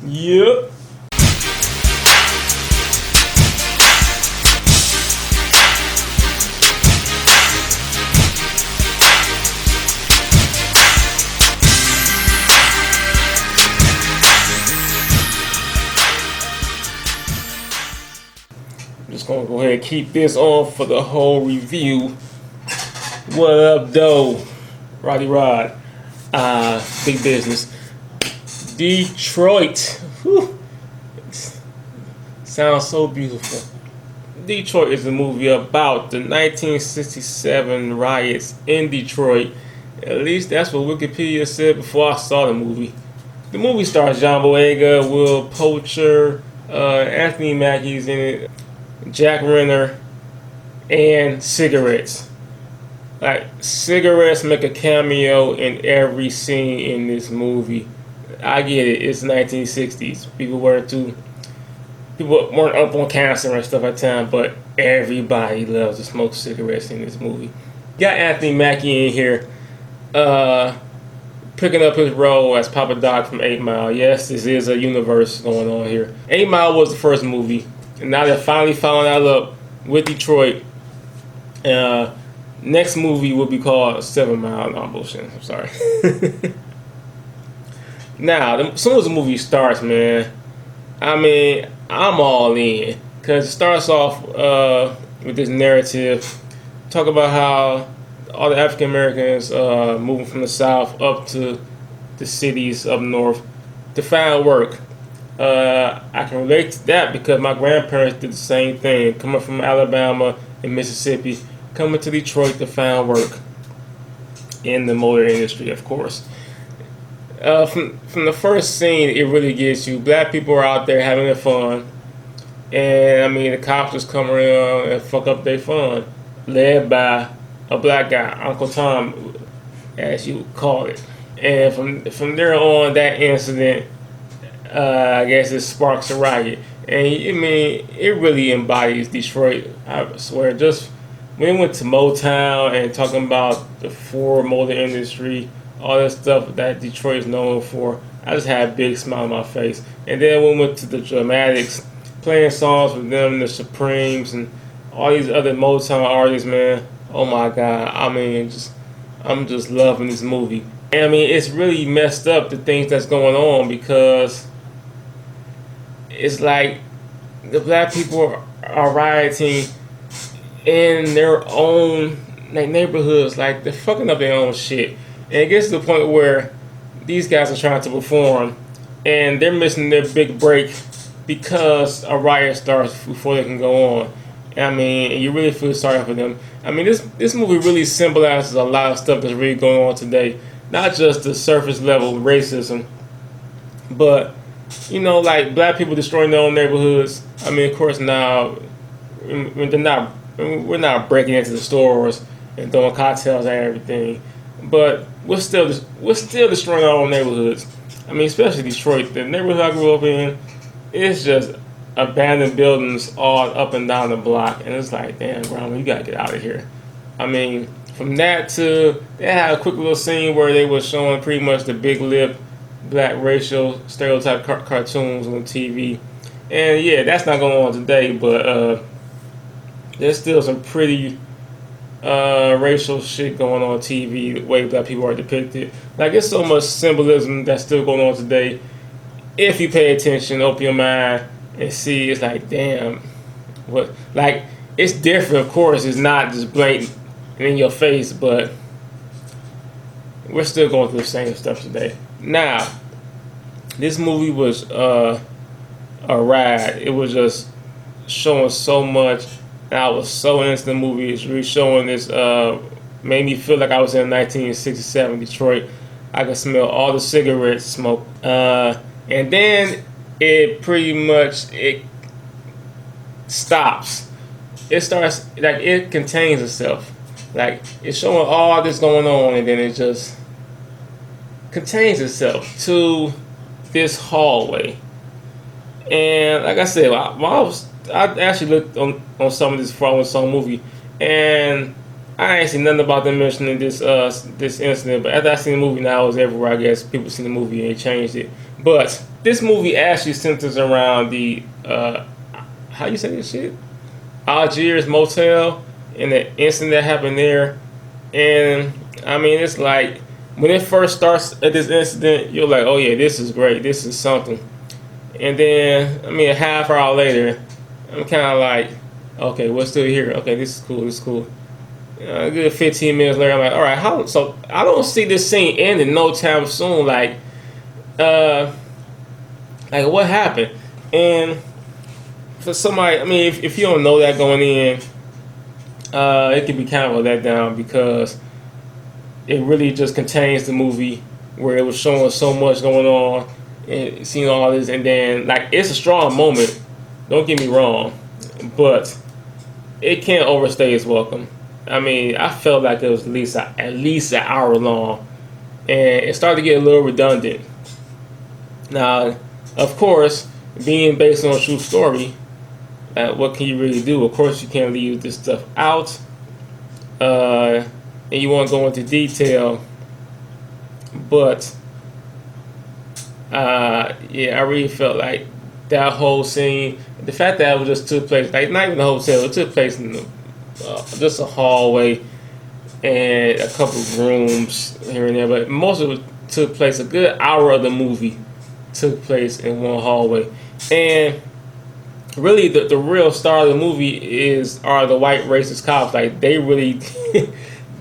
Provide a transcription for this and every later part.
Yep. Just gonna go ahead and keep this on for the whole review. What up, though? Roddy Rod. Big business. Detroit. Whew. Sounds so beautiful. Detroit is a movie about the 1967 riots in Detroit. At least that's what Wikipedia said before I saw the movie. The movie stars John Boyega, Will Poulter, Anthony Mackie's in it, Jack Renner, and cigarettes. Like, cigarettes make a cameo in every scene in this movie. I get it, it's 1960s. People weren't up on cancer and stuff at the time, but everybody loves to smoke cigarettes in this movie. Got Anthony Mackie in here, picking up his role as Papa Doc from 8 Mile. Yes, this is a universe going on here. 8 Mile was the first movie, and now they're finally following that up with Detroit. Next movie will be called 7 Mile. No, I'm bullshit. I'm sorry. Now, as soon as the movie starts, man, I mean, I'm all in. Because it starts off with this narrative. Talk about how all the African Americans moving from the South up to the cities up north to find work. I can relate to that because my grandparents did the same thing, coming from Alabama and Mississippi, coming to Detroit to find work in the motor industry, of course. From the first scene, it really gets you. Black people are out there having their fun, and I mean the cops just come around and fuck up their fun, led by a black guy, Uncle Tom, as you would call it. And from there on, that incident, I guess it sparks a riot. And I mean, it really embodies Detroit. I swear, just when we went to Motown and talking about the Ford motor industry, all that stuff that Detroit is known for, I just had a big smile on my face. And then when we went to the Dramatics, playing songs with them, the Supremes, and all these other Motown artists, man. Oh my God! I mean, I'm just loving this movie. And I mean, it's really messed up the things that's going on because it's like the black people are rioting in their own neighborhoods, like they're fucking up their own shit. And it gets to the point where these guys are trying to perform and they're missing their big break because a riot starts before they can go on. I mean, you really feel sorry for them. I mean, this movie really symbolizes a lot of stuff that's really going on today. Not just the surface level racism, but, you know, like black people destroying their own neighborhoods. I mean, of course, now we're not breaking into the stores and throwing cocktails and everything, but we're still destroying our own neighborhoods. I mean, especially Detroit, the neighborhood I grew up in, it's just abandoned buildings all up and down the block, and it's like, damn, grandma, you gotta get out of here. I mean, from that to they had a quick little scene where they were showing pretty much the big lip, black racial stereotype cartoons on TV, and yeah, that's not going on today, but there's still some pretty racial shit going on TV, the way black people are depicted. Like, it's so much symbolism that's still going on today. If you pay attention, open your mind, and see, it's like, damn, what? Like, it's different, of course. It's not just blatant and in your face, but we're still going through the same stuff today. Now, this movie was a ride. It was just showing so much. And I was so into the movie. It's really showing this. Made me feel like I was in 1967 Detroit. I could smell all the cigarette smoke. And then it pretty much stops. It starts, like, it contains itself. Like, it's showing all this going on, and then it just contains itself to this hallway. And like I said, I actually looked on some of this before I went to the movie, and I ain't seen nothing about them mentioning this incident. But after I seen the movie, now it's everywhere. I guess people seen the movie and they changed it. But this movie actually centers around the how you say this shit? Algiers motel and the incident that happened there. And I mean, it's like when it first starts at this incident, you're like, oh yeah, this is great, this is something. And then, I mean, a half hour later, I'm kind of like, okay, we're still here. Okay, this is cool, this is cool. A good 15 minutes later, I'm like, all right, how? So I don't see this scene ending no time soon. Like what happened? And for somebody, I mean, if you don't know that going in, it can be kind of a letdown because it really just contains the movie where it was showing so much going on and seeing all this, and then like it's a strong moment. Don't get me wrong, but it can't overstay its welcome. I mean, I felt like it was at least an hour long, and it started to get a little redundant. Now, of course, being based on a true story, what can you really do? Of course, you can't leave this stuff out, and you want to go into detail, but yeah, I really felt like that whole scene, the fact that it just took place, like not even the hotel, it took place in just a hallway and a couple of rooms here and there, but most of it took place, a good hour of the movie took place in one hallway. And really the real star of the movie are the white racist cops. Like they really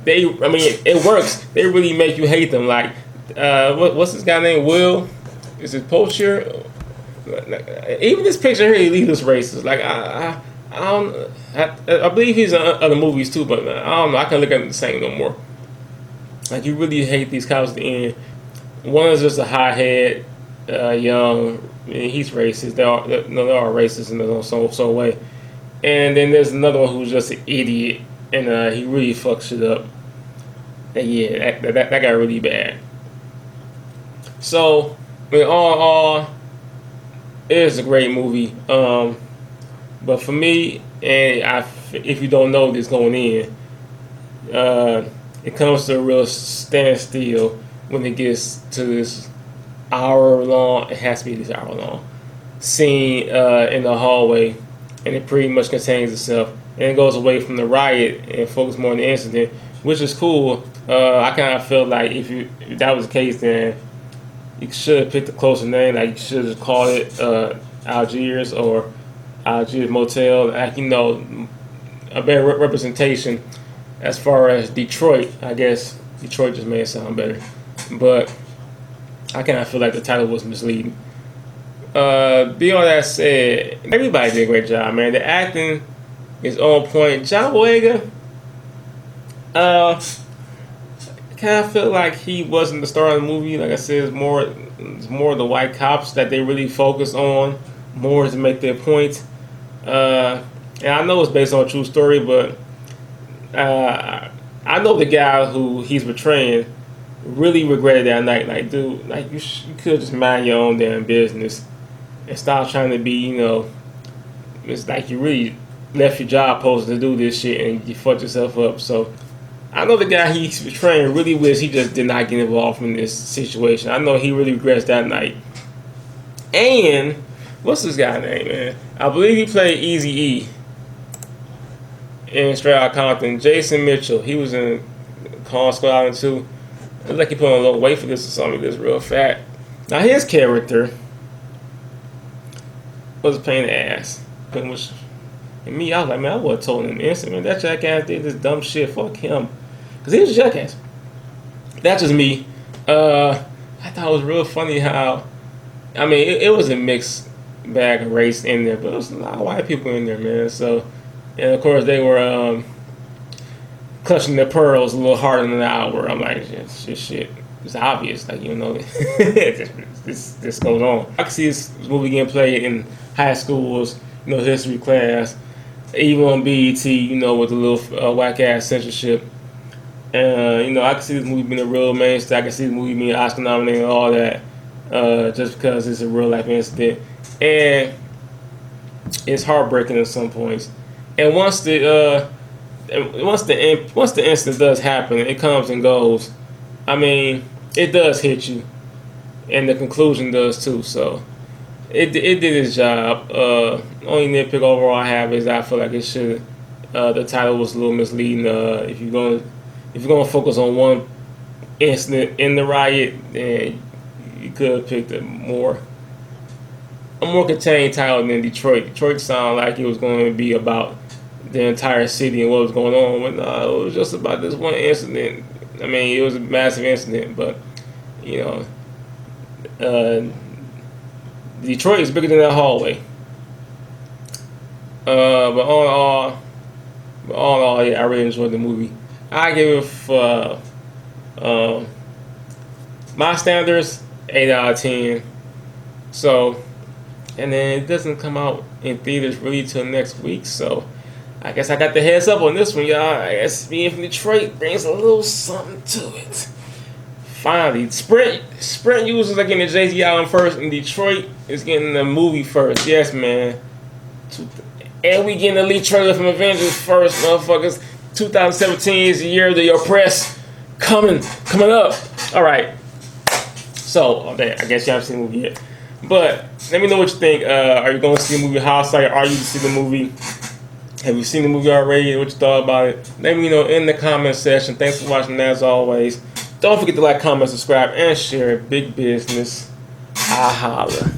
I mean it works. They really make you hate them. Like what's this guy named Will? Is it Poacher? Even this picture here, he leaves racist. Like I don't. I believe he's in other movies too, but I don't know. I can't look at him the same no more. Like you really hate these cops at the end. One is just a hothead, young. He's racist. They are racist in their own so way. And then there's another one who's just an idiot, and he really fucks shit up. And yeah, that got really bad. So, I mean, all in all, it is a great movie. But for me, and if you don't know this going in, it comes to a real standstill when it gets to this hour long. It has to be this hour long scene in the hallway, and it pretty much contains itself, and it goes away from the riot and focuses more on the incident, which is cool. I kind of felt like if that was the case, then you should have picked a closer name. Like you should have called it Algiers or Algiers Motel. Like a better representation as far as Detroit. I guess Detroit just made it sound better, but I kind of feel like the title was misleading. Beyond all that said, everybody did a great job, man. The acting is on point. John Boyega, kind of feel like he wasn't the star of the movie. Like I said, it's more the white cops that they really focus on more to make their point. And I know it's based on a true story, but I know the guy who he's portraying really regretted that night. Like, dude, like you could just mind your own damn business and stop trying to be, it's like you really left your job post to do this shit and you fucked yourself up. So I know the guy he's portraying really wish he just did not get involved in this situation. I know he really regrets that night. And what's this guy's name, man? I believe he played Eazy-E in Straight Outta Compton. Jason Mitchell. He was in Kong Skull Island too. It looks like he put on a little weight for this or something. He was real fat. Now his character was a pain in the ass. And me, I was like, man, I would have told him instantly, man, that jackass did this dumb shit. Fuck him. Because he was a jackass. That's just me. I thought it was real funny how, I mean, it was a mixed bag of race in there, but there was a lot of white people in there, man. So, and of course, they were clutching their pearls a little harder than an hour. I'm like, shit. It's obvious, like, this goes on. I can see this movie getting played in high schools, history class, even on BET, with the little whack ass censorship. I can see this movie being a real mainstay. I can see the movie being Oscar nominated and all that, just because it's a real life incident, and it's heartbreaking at some points. And once the incident does happen, it comes and goes. I mean, it does hit you, and the conclusion does too. So it did its job. Only nitpick overall I have is I feel like it should. The title was a little misleading. If you're gonna focus on one incident in the riot, then you could have picked a more contained title than Detroit. Detroit sounded like it was going to be about the entire city and what was going on, but no, it was just about this one incident. I mean, it was a massive incident, but you know, Detroit is bigger than that hallway. But all in all, yeah, I really enjoyed the movie. I give it for my standards 8 out of 10. So, and then it doesn't come out in theaters really till next week. So, I guess I got the heads up on this one, y'all. I guess being from Detroit brings a little something to it. Finally, Sprint users are getting the Jay-Z album first, and Detroit is getting the movie first. Yes, man. And we getting the lead trailer from Avengers first, motherfuckers. 2017 is the year of the oppressed. Coming up. All right. So, I guess you haven't seen the movie yet. But let me know what you think. Are you going to see the movie? How excited are you to see the movie? Have you seen the movie already? What you thought about it? Let me know in the comment section. Thanks for watching as always. Don't forget to like, comment, subscribe, and share. Big business. I holla.